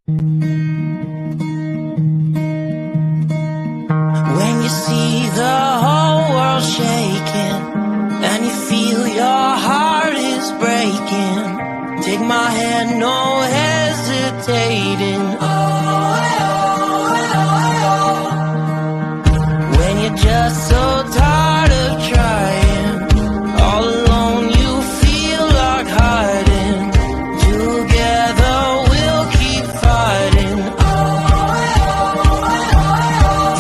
When you see the whole world shaking and you feel your heart is breaking, take my hand, no hesitating. When you're just so tired of trying, all alone you feel like hiding. Together we'll keep fighting.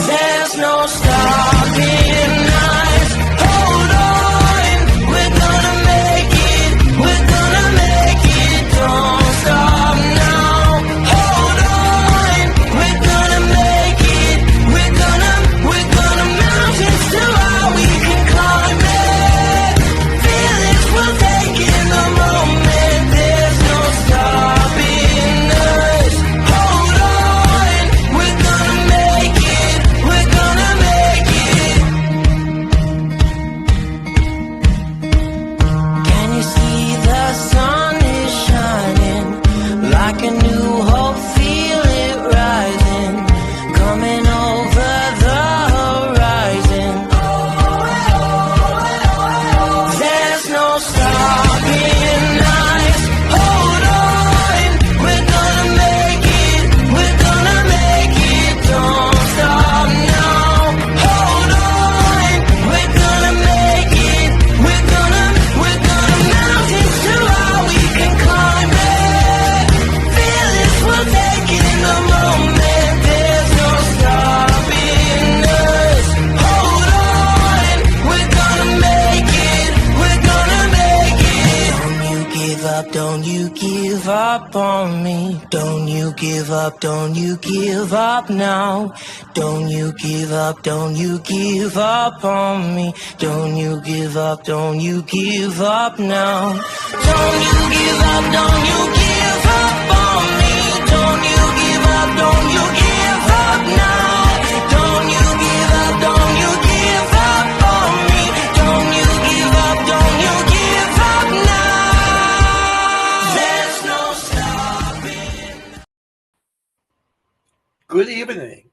There's no stopping us. Hold on, we're gonna make it. We're gonna make it. Don't stop now. Hold on, we're gonna make it. We're gonna mountains to how we can climb it. Feelings will take in the moment. There's no stopping us. Hold on, we're gonna make it. We're gonna make it. Can you see the sun is shining like a new hope? Feel it rising, coming over the horizon. There's no stopping us. Hold on, we're gonna make it. We're gonna make it. Don't stop now. Hold on, we're gonna make it. We're gonna mountains to how we can climb it. Feelings will take it in the moment. There's no stopping us. Hold on, we're gonna make it. We're gonna make it. Don't you give up on me. Don't you give up, don't you give up now. Don't you give up on me. Don't you give up now. Don't you give up on me. Don't you give up now. Don't you give up on me. Don't you give up now. There's no stopping. Good evening.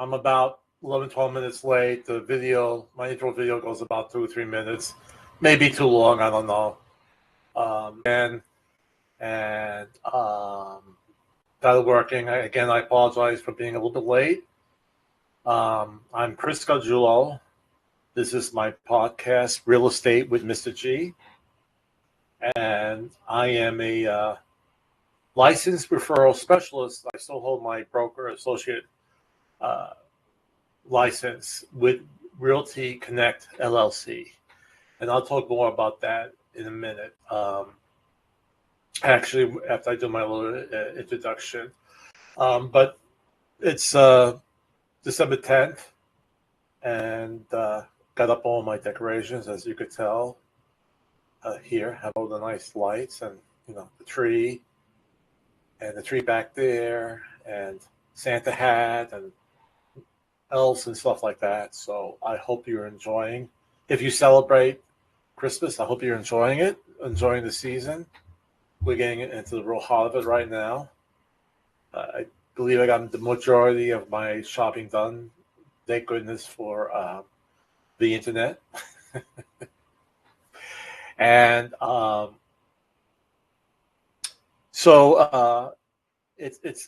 I'm about 11, 12 minutes late. The video, my intro video goes about 2 or 3 minutes, maybe too long, I don't know. Got it working. I apologize for being a little bit late. I'm Chris Gargiulo. This is my podcast, Real Estate with Mr. G. And I am a licensed referral specialist. I still hold my broker associate license with Realty Connect LLC. And I'll talk more about that in a minute. Actually, after I do my little introduction. But it's December 10th, and got up all my decorations, as you could tell. Here, have all the nice lights and, the tree, and the tree back there, and Santa hat, and elves and stuff like that. So I hope you're enjoying. If you celebrate Christmas, I hope you're enjoying it, enjoying the season. We're getting into the real heart of it right now. I believe I got the majority of my shopping done. Thank goodness for the internet. And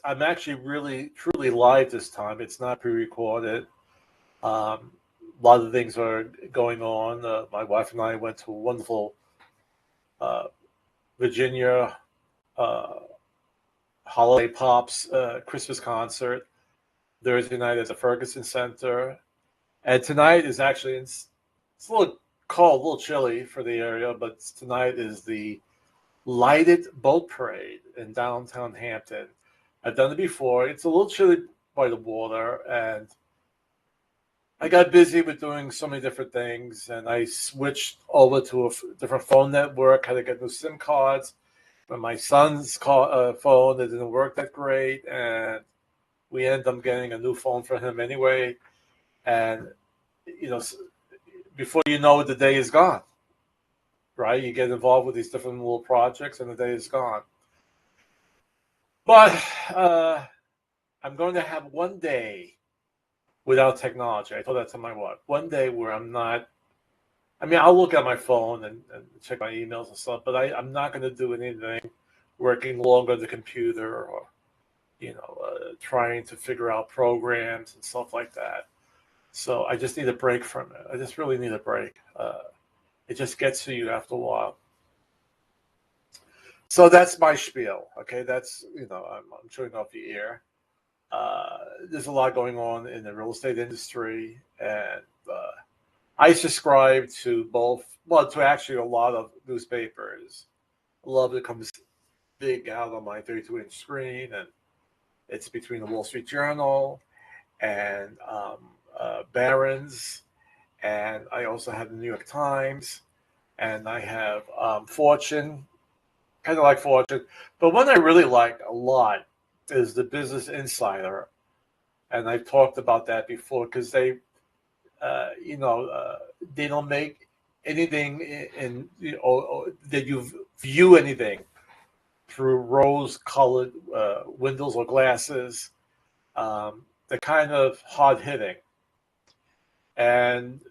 I'm actually really truly live this time. It's not pre-recorded. A lot of things are going on. My wife and I went to a wonderful Virginia Holiday Pops Christmas concert Thursday night at the Ferguson Center, and tonight is actually it's a little cold, a little chilly for the area, but tonight is the lighted boat parade in downtown Hampton. I've done it before. It's a little chilly by the water, and I got busy with doing so many different things, and I switched over to a different phone network, had to get new SIM cards. But my son's phone, it didn't work that great, and we ended up getting a new phone for him anyway. And, before you know it, the day is gone, right? You get involved with these different little projects, and the day is gone. But I'm going to have one day without technology. I told that to my wife. One day where I'm not. I mean, I'll look at my phone and check my emails and stuff, but I'm not going to do anything working long on the computer or, trying to figure out programs and stuff like that. So I just need a break from it. I just really need a break. It just gets to you after a while. So that's my spiel. Okay, that's I'm showing off the air. There's a lot going on in the real estate industry, and I subscribe to to actually a lot of newspapers. A lot of it comes big out on my 32-inch screen, and it's between the Wall Street Journal and Barron's, and I also have the New York Times, and I have Fortune, kind of like Fortune. But one I really like a lot is the Business Insider, and I've talked about that before because they don't make anything that you view anything through rose-colored windows or glasses. They're kind of hard-hitting. And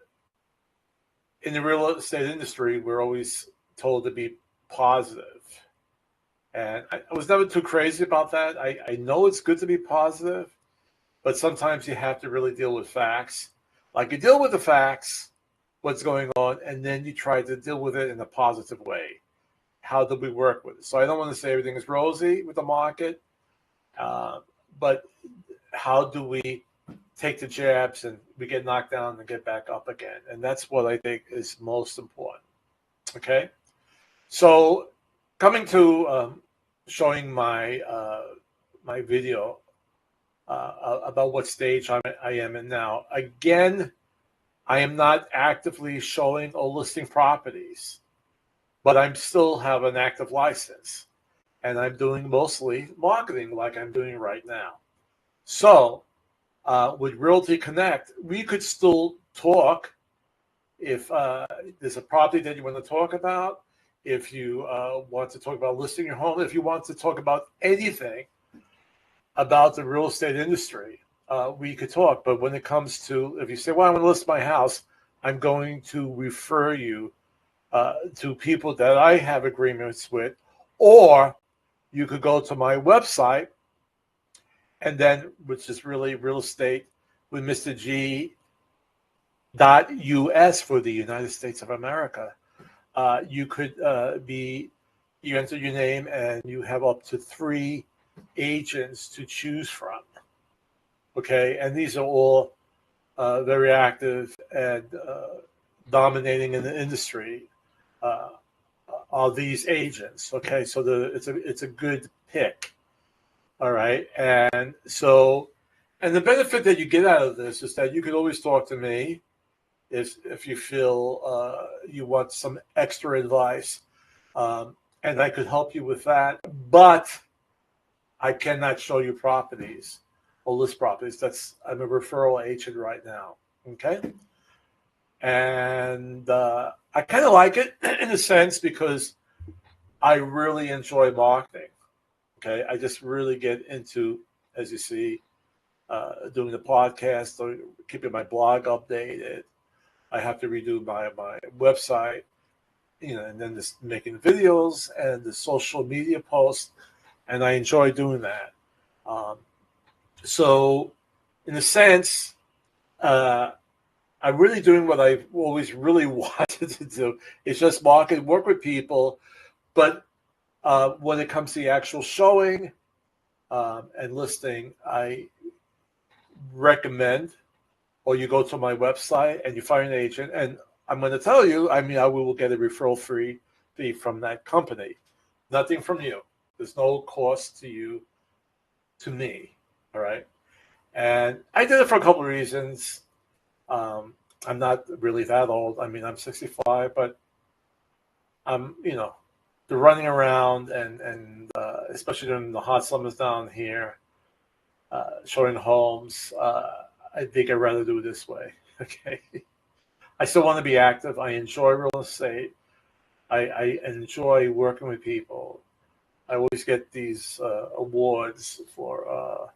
in the real estate industry, we're always told to be positive. And I was never too crazy about that. I know it's good to be positive, but sometimes you have to really deal with facts. Like you deal with the facts, what's going on, and then you try to deal with it in a positive way. How do we work with it? So I don't want to say everything is rosy with the market, but how do we take the jabs and we get knocked down and get back up again? And that's what I think is most important. Okay? So coming to showing my my video about what stage I am in now. Again, I am not actively showing or listing properties, but I still have an active license, and I'm doing mostly marketing like I'm doing right now. So with Realty Connect, we could still talk if there's a property that you want to talk about, if you want to talk about listing your home, if you want to talk about anything about the real estate industry, we could talk. But when it comes to, if you say, well, I want to list my house, I'm going to refer you to people that I have agreements with, or you could go to my website, and then, which is really real estate with Mr. G .us for the United States of America. You could you enter your name, and you have up to 3 agents to choose from. Okay, and these are all very active and dominating in the industry. Are these agents? Okay, so it's a good pick. All right, and the benefit that you get out of this is that you can always talk to me if you feel you want some extra advice, and I could help you with that. But I cannot show you properties or list properties. I'm a referral agent right now. Okay, and I kind of like it in a sense because I really enjoy marketing. Okay, I just really get into, as you see, doing the podcast, or keeping my blog updated. I have to redo my website, and then just making videos and the social media posts, and I enjoy doing that. So, in a sense, I'm really doing what I've always really wanted to do. It's just market, work with people, but when it comes to the actual showing and listing, I recommend, or you go to my website and you find an agent, and I'm going to tell you, I will get a referral fee from that company. Nothing from you. There's no cost to you, to me. All right. And I did it for a couple of reasons. I'm not really that old. I'm 65, but I'm, the running around and especially during the hot summers down here, showing homes, I think I'd rather do it this way. Okay. I still want to be active. I enjoy real estate. I enjoy working with people. I always get these awards for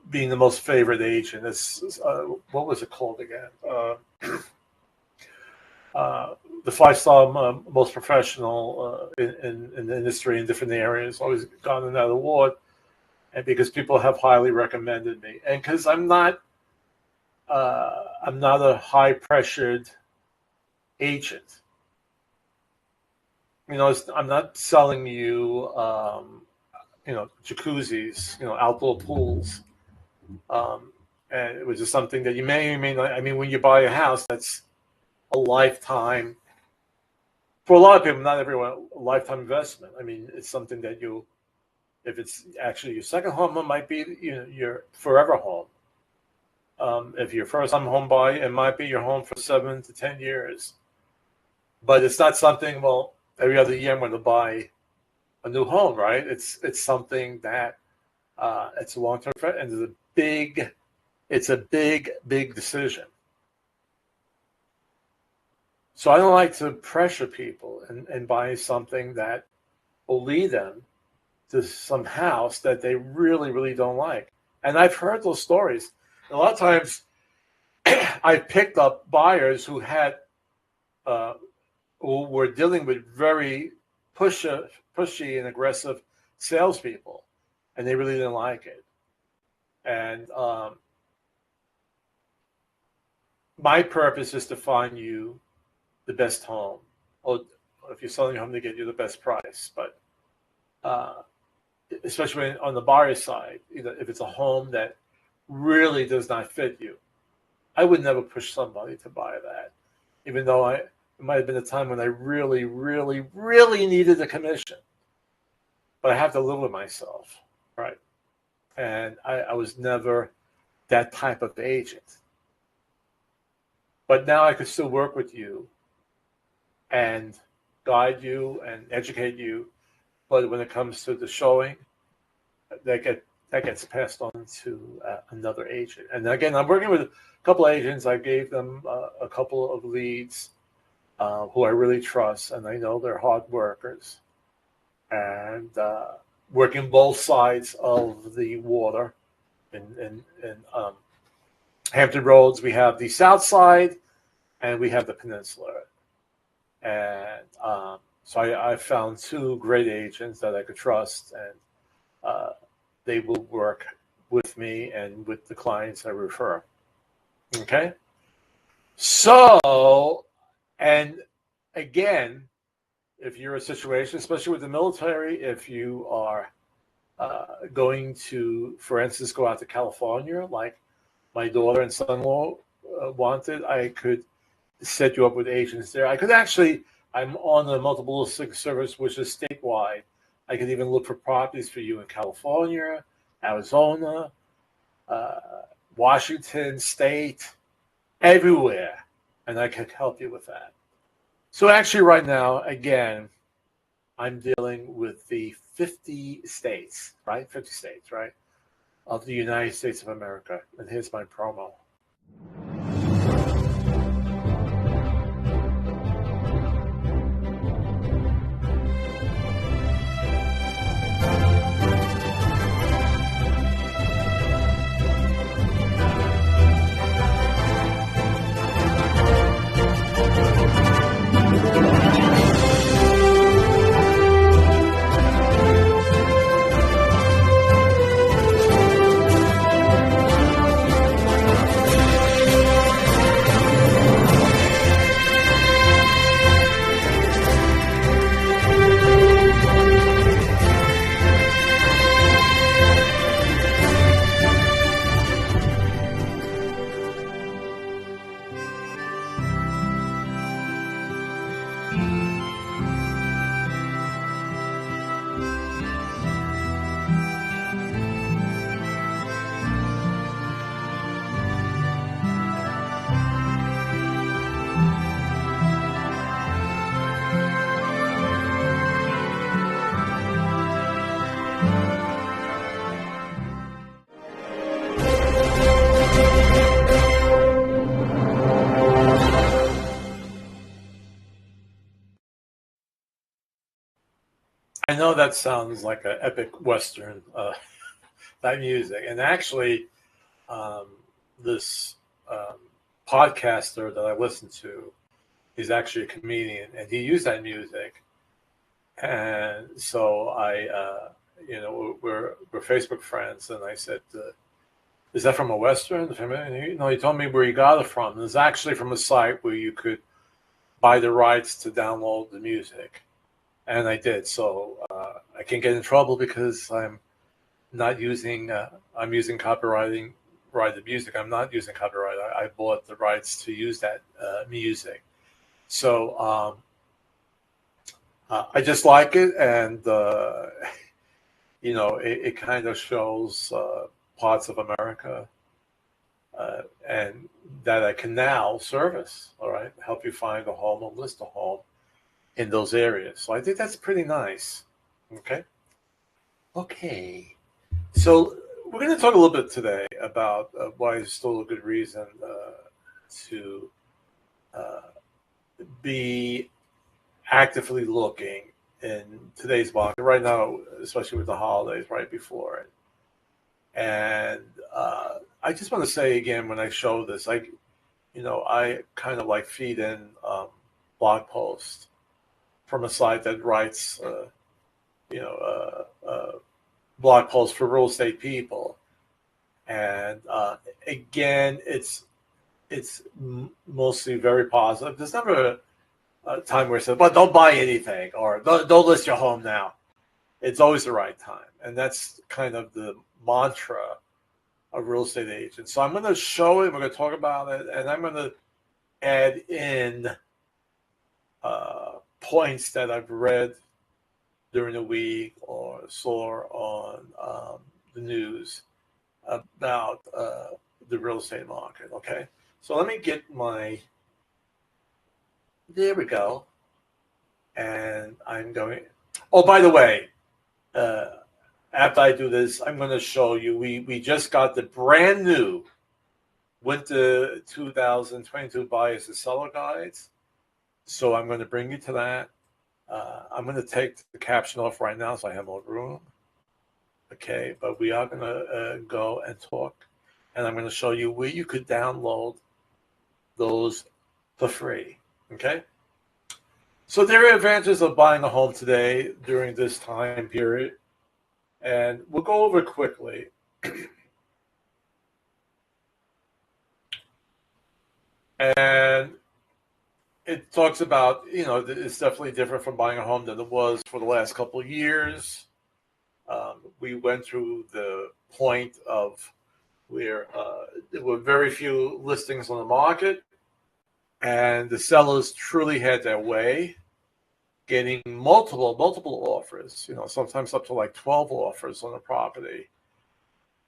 being the most favorite agent. It's what was it called again? The 5-star most professional in the industry in different areas. Always gotten that award, and because people have highly recommended me, and because I'm not a high pressured agent. I'm not selling you, jacuzzis, outdoor pools. And it was just something that you may or may not. I mean, when you buy a house, that's a lifetime. For a lot of people, not everyone, a lifetime investment. I mean, it's something that if it's actually your second home, it might be your forever home. If you're first-time home buyer, it might be your home for 7 to 10 years. But it's not something. Well, every other year I'm going to buy a new home, right? It's something that it's a long-term threat, and it's a big decision. So I don't like to pressure people and buy something that will lead them to some house that they really, really don't like. And I've heard those stories. A lot of times I've picked up buyers who were dealing with very pushy and aggressive salespeople, and they really didn't like it. And my purpose is to find you the best home, or if you're selling your home, to get you the best price. But especially on the buyer side, if it's a home that really does not fit you, I would never push somebody to buy that, even though it might have been a time when I really, really, really needed a commission. But I have to live with myself, right? And I was never that type of agent. But now I could still work with you and guide you and educate you. But when it comes to the showing, that gets passed on to another agent. And again, I'm working with a couple of agents. I gave them a couple of leads who I really trust, and I know they're hard workers. And working both sides of the water. In Hampton Roads, we have the south side, and we have the peninsula. And so I found 2 great agents that I could trust, and they will work with me and with the clients I refer. Okay? So, and again, if you're in a situation, especially with the military, if you are going to, for instance, go out to California, like my daughter and son-in-law wanted, I could set you up with agents there. I could actually, I'm on the multiple listing service, which is statewide. I could even look for properties for you in California, Arizona, Washington State, everywhere, and I could help you with that. So actually right now, again, I'm dealing with the 50 states, right? 50 states, right? Of the United States of America. And here's my promo. know that sounds like an epic Western, that music. And actually, um, this um, podcaster that I listen to, he's actually a comedian, and he used that music. And so we're Facebook friends, and I said, "Is that from a Western?" And he told me where he got it from. It's actually from a site where you could buy the rights to download the music, and I did. So I can't get in trouble because I'm not using. I'm using copyrighted music. I'm not using copyright. I bought the rights to use that music. So I just like it, and it kind of shows parts of America, and that I can now service. All right, help you find a home or list a home in those areas. So I think that's pretty nice. Okay. Okay. So we're going to talk a little bit today about why it's still a good reason to uh, be actively looking in today's market right now, especially with the holidays right before it. And I just want to say again, when I show this, I kind of like feed in blog posts from a site that writes, blog posts for real estate people. And again, it's mostly very positive. There's never a time where it says, "But don't buy anything," or "Don't list your home now." It's always the right time, and that's kind of the mantra of real estate agents. So I'm going to show it. We're going to talk about it, and I'm going to add in points that I've read during the week or saw on the news about the real estate market. Okay, so let me get there we go. And I'm going, oh, by the way, after I do this, I'm going to show you, we just got the brand new Winter 2022 Buyers and Seller Guides. So I'm going to bring you to that. I'm going to take the caption off right now so I have more room. Okay, but we are going to go and talk. And I'm going to show you where you could download those for free. Okay? So there are advantages of buying a home today during this time period. And we'll go over it quickly. And it talks about, it's definitely different from buying a home than it was for the last couple of years. We went through the point of where there were very few listings on the market, and the sellers truly had their way, getting multiple offers, sometimes up to like 12 offers on a property.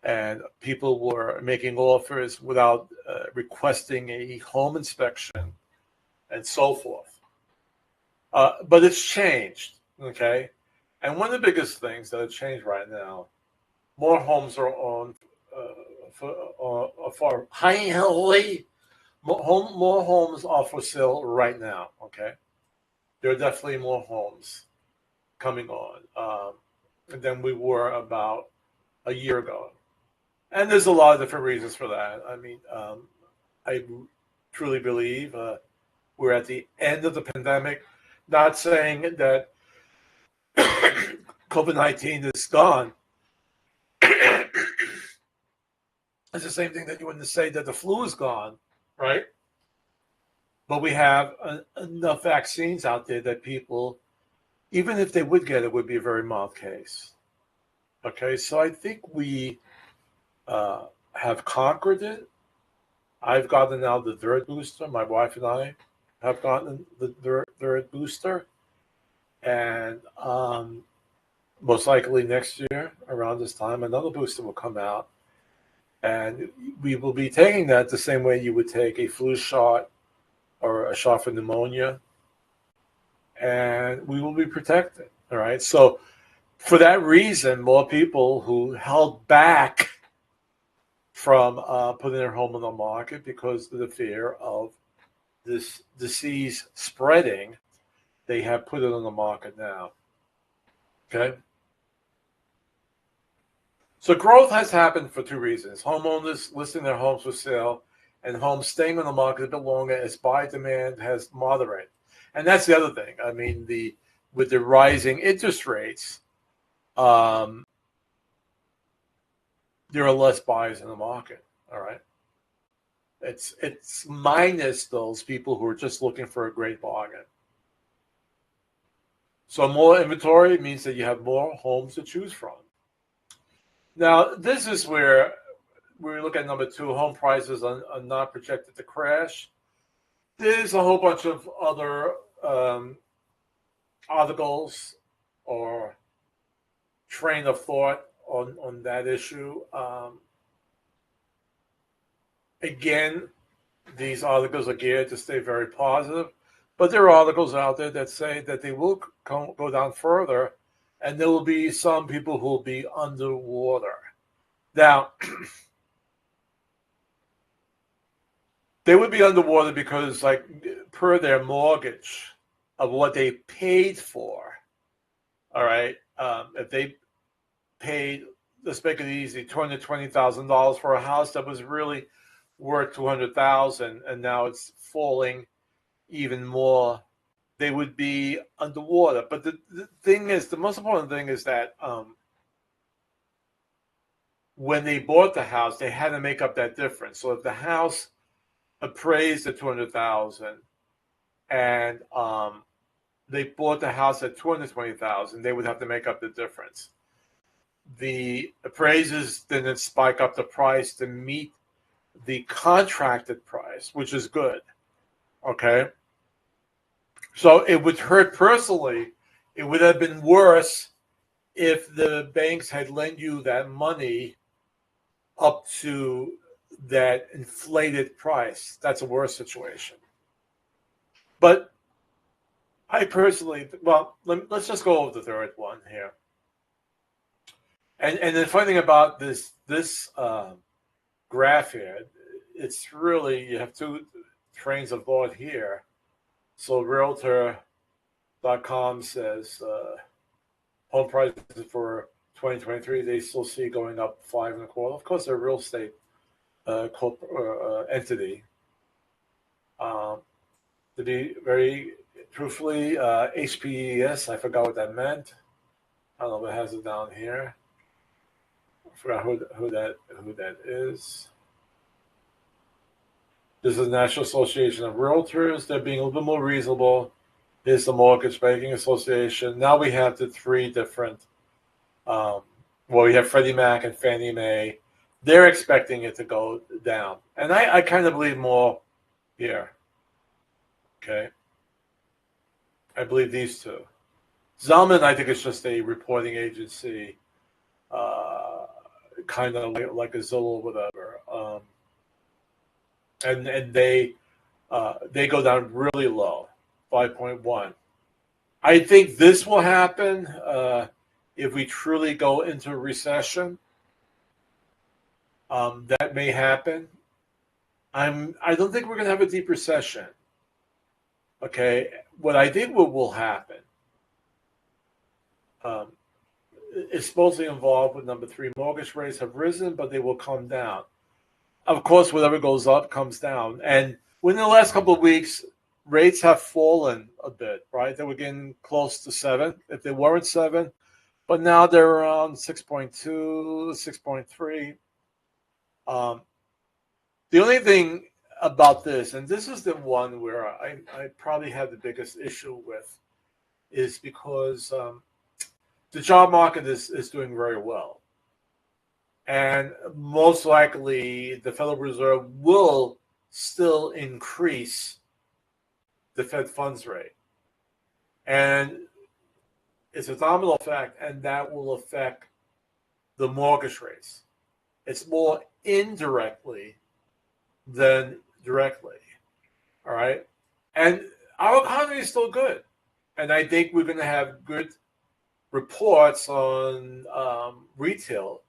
And people were making offers without requesting a home inspection and so forth. But it's changed, okay? And one of the biggest things that have changed right now, more homes are on for highly, more homes are for sale right now, okay? There are definitely more homes coming on than we were about a year ago. And there's a lot of different reasons for that. I mean, I truly believe we're at the end of the pandemic. Not saying that COVID-19 is gone. It's the same thing that you wouldn't say that the flu is gone, right? But we have enough vaccines out there that people, even if they would get it, would be a very mild case. Okay, so I think we have conquered it. I've gotten now the third booster. My wife and I have gotten the third booster. And most likely next year, around this time, another booster will come out. And we will be taking that the same way you would take a flu shot or a shot for pneumonia. And we will be protected. All right. So for that reason, more people who held back from putting their home on the market because of the fear of this disease spreading, they have put it on the market now. Okay. So growth has happened for two reasons. Homeowners listing their homes for sale and homes staying on the market a bit longer as buy demand has moderated. And that's the other thing. I mean, with the rising interest rates, there are less buyers in the market. All right. It's minus those people who are just looking for a great bargain. So more inventory means that you have more homes to choose from. Now, this is where we look at number two, home prices are not projected to crash. There's a whole bunch of other articles or train of thought on that issue. Again, these articles are geared to stay very positive, but there are articles out there that say that they will go down further, and there will be some people who will be underwater. Now, they would be underwater because, like, per their mortgage of what they paid for, all right, if they paid, let's make it easy, $220,000 for a house that was really worth $200,000, and now it's falling even more, they would be underwater. But the thing is, the most important thing is that when they bought the house, they had to make up that difference. So if the house appraised at $200,000 and they bought the house at $220,000, they would have to make up the difference. The appraisers didn't spike up the price to meet the contracted price, which is good. Okay. So it would hurt personally. It would have been worse if the banks had lent you that money up to that inflated price. That's a worse situation. But I personally, well, let's just go over the third one here. And the funny thing about this graph here, it's really, you have two trains of thought here. So Realtor.com says home prices for 2023, they still see going up 5.25%. Of course, they're a real estate entity. To be very truthfully, HPES, I forgot what that meant. I don't know if it has it down here. I forgot who that is. This is the National Association of Realtors. They're being a little bit more reasonable. Here's the Mortgage Banking Association. Now we have the three different, we have Freddie Mac and Fannie Mae. They're expecting it to go down. And I kind of believe more here. Okay. I believe these two. Zelman, I think, is just a reporting agency, kind of like a Zillow or whatever. And they go down really low, 5.1. I think this will happen if we truly go into a recession. That may happen. I don't think we're going to have a deep recession. Okay, what I think will happen is supposedly involved with number three. Mortgage rates have risen, but they will come down. Of course, whatever goes up comes down. And within the last couple of weeks, rates have fallen a bit, right? They were getting close to 7, if they weren't 7. But now they're around 6.2, 6.3. The only thing about this, and this is the one where I probably have the biggest issue with, is because the job market is doing very well. And most likely the Federal Reserve will still increase the Fed funds rate. And it's a domino effect, and that will affect the mortgage rates. It's more indirectly than directly. All right. And our economy is still good. And I think we're going to have good reports on retail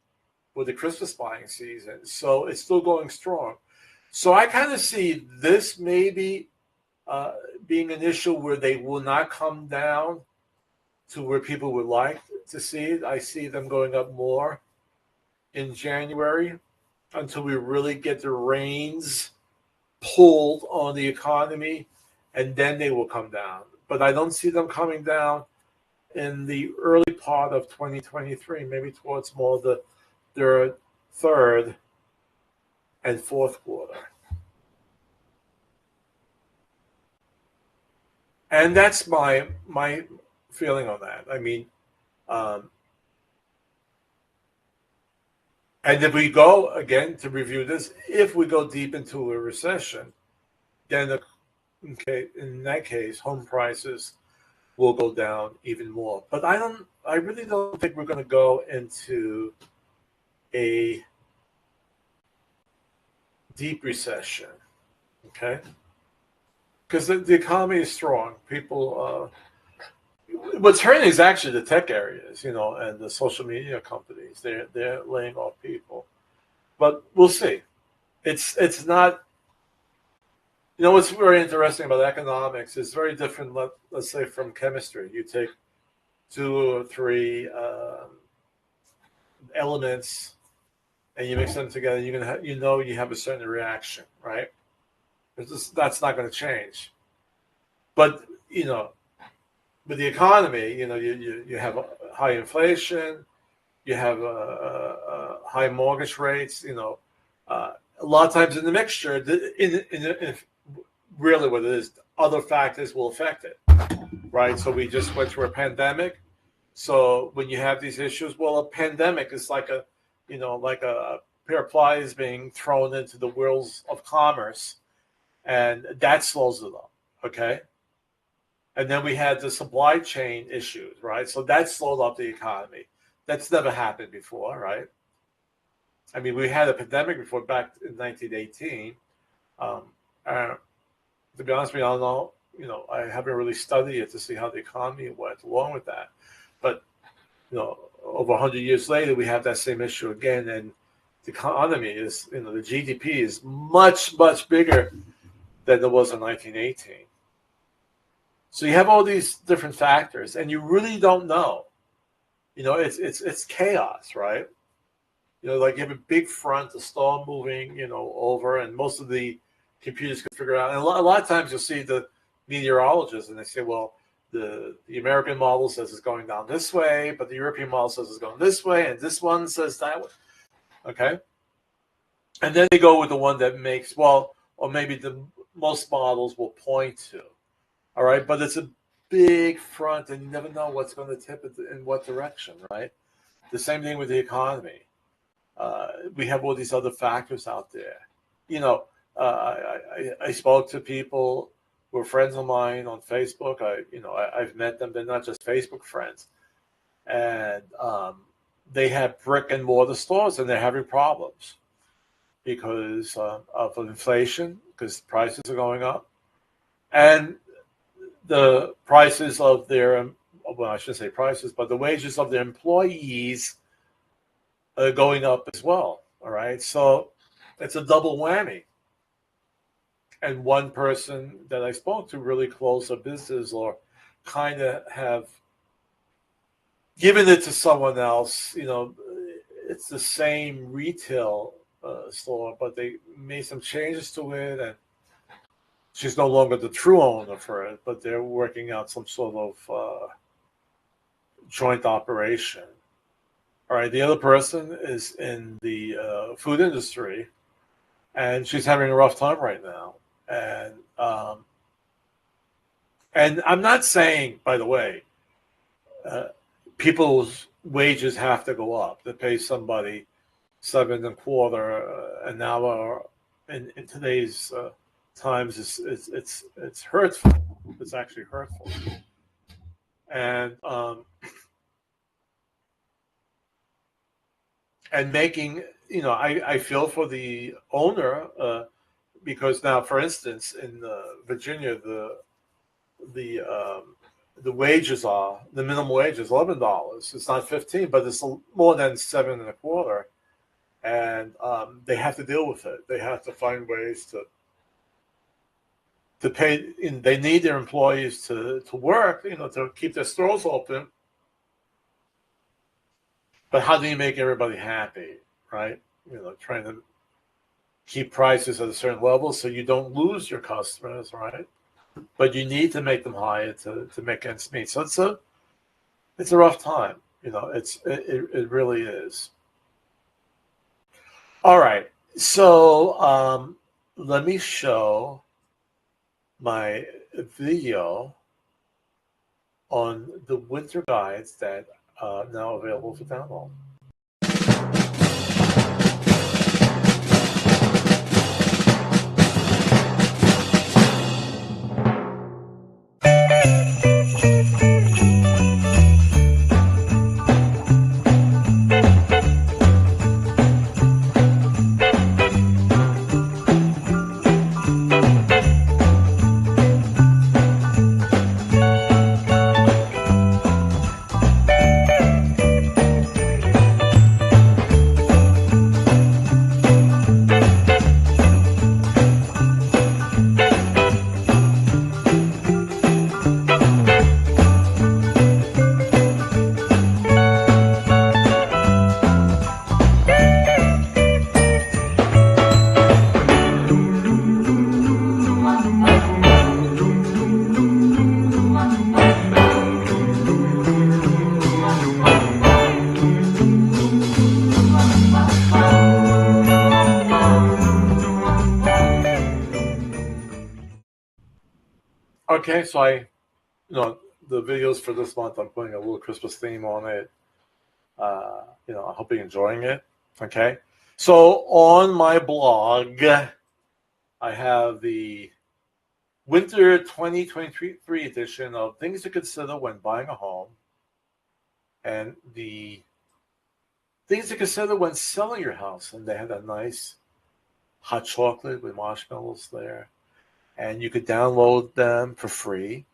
with the Christmas buying season. So it's still going strong. So I kind of see this maybe being an issue where they will not come down to where people would like to see it. I see them going up more in January until we really get the reins pulled on the economy, and then they will come down. But I don't see them coming down in the early part of 2023, maybe towards more their third and fourth quarter. And that's my feeling on that. I mean, and if we go, again, to review this, if we go deep into a recession, then in that case, home prices will go down even more. But I really don't think we're going to go into a deep recession, okay? Because the economy is strong. People, what's hurting is actually the tech areas, and the social media companies. They're laying off people, but we'll see. It's not. What's very interesting about economics is very different. Let's say from chemistry, you take 2 or 3 elements and you mix them together. You're gonna you have a certain reaction, right? That's not going to change. But with the economy, you have high inflation, you have high mortgage rates. A lot of times in the mixture, really what it is, other factors will affect it, right? So we just went through a pandemic. So when you have these issues, well, a pandemic is like a pair of pliers being thrown into the wheels of commerce, and that slows it up, okay? And then we had the supply chain issues, right? So that slowed up the economy. That's never happened before, right? I mean, we had a pandemic before back in 1918. To be honest with you, I don't know. I haven't really studied it to see how the economy went along with that. But, over 100 years later, we have that same issue again. And the economy is, the GDP is much, much bigger than it was in 1918. So you have all these different factors, and you really don't know. It's chaos, right? Like you have a big front, the storm moving, over, and most of the computers can figure it out. And a lot of times you'll see the meteorologists, and they say, well, the American model says it's going down this way, but the European model says it's going this way, and this one says that way. Okay? And then they go with the one that makes, or maybe the most models will point to. All right, but it's a big front, and you never know what's going to tip it in what direction, right? The same thing with the economy. We have all these other factors out there. I spoke to people who are friends of mine on Facebook. I've met them. They're not just Facebook friends, and they have brick and mortar stores, and they're having problems because of inflation, because prices are going up, and the prices of their, I shouldn't say prices, but the wages of their employees are going up as well. All right. So it's a double whammy. And one person that I spoke to really closed a business, or kind of have given it to someone else. It's the same retail store, but they made some changes to it, and she's no longer the true owner for it, but they're working out some sort of joint operation. All right, the other person is in the food industry, and she's having a rough time right now. And I'm not saying, by the way, people's wages have to go up. To pay somebody $7.25 an hour in today's times it's hurtful. It's actually hurtful. And making, I feel for the owner, because now, for instance, in Virginia, the wages are, the minimum wage is $11. It's not 15, but it's more than $7.25, and they have to deal with it. They have to find ways to to pay. They need their employees to work, to keep their stores open. But how do you make everybody happy, right? Trying to keep prices at a certain level so you don't lose your customers, right? But you need to make them higher to make ends meet. So it's a rough time, it really is. All right, so let me show my video on the winter guides that are now available for download. Okay, so the videos for this month, I'm putting a little Christmas theme on it. I hope you're enjoying it. Okay, so on my blog, I have the Winter 2023 edition of Things to Consider When Buying a Home, and the Things to Consider When Selling Your House. And they had a nice hot chocolate with marshmallows there. And you could download them for free.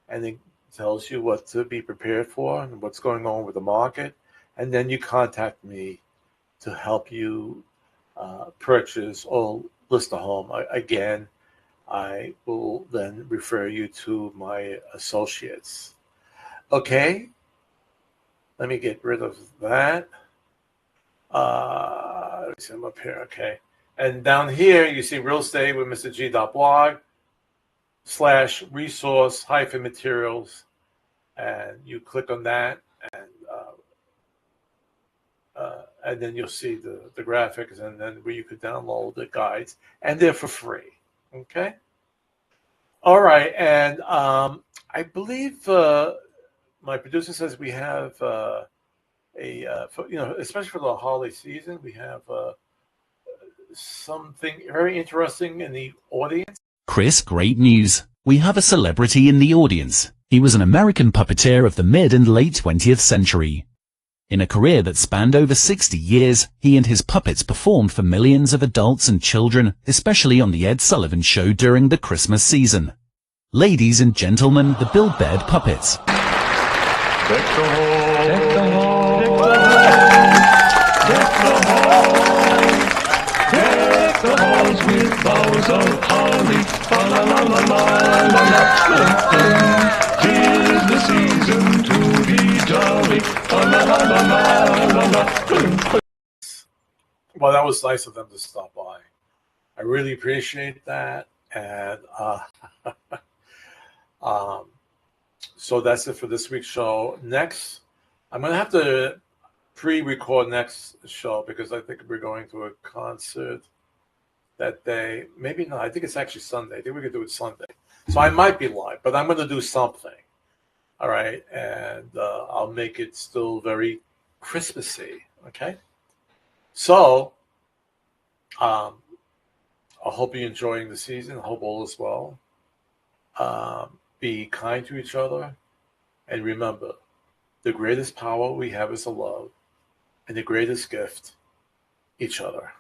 And it tells you what to be prepared for and what's going on with the market. And then you contact me to help you purchase or list a home. Again, I will then refer you to my associates. Okay, let me get rid of that. Let me see, I'm up here. Okay, and down here you see real estate with Mr. G.blog/resource-materials, and you click on that, and then you'll see the graphics, and then where you could download the guides, and they're for free. Okay. All right, and I believe my producer says we have especially for the holiday season, we have something very interesting in the audience. Chris, great news. We have a celebrity in the audience. He was an American puppeteer of the mid and late 20th century. In a career that spanned over 60 years, he and his puppets performed for millions of adults and children, especially on The Ed Sullivan Show during the Christmas season. Ladies and gentlemen, the Bill Baird Puppets. Deck the hall, deck the hall, deck the hall, deck the halls with boughs of holly, fa la la la la la la. 'Tis the season to be jolly, fa la la la la la la. Well, that was nice of them to stop by. I really appreciate that, and so that's it for this week's show. Next, I'm going to have to pre-record next show because I think we're going to a concert that day. Maybe not. I think it's actually Sunday. I think we could do it Sunday. So I might be live, but I'm going to do something. All right. And I'll make it still very Christmassy. Okay. So I hope you're enjoying the season. I hope all is well. Be kind to each other. And remember, the greatest power we have is the love. And the greatest gift, each other.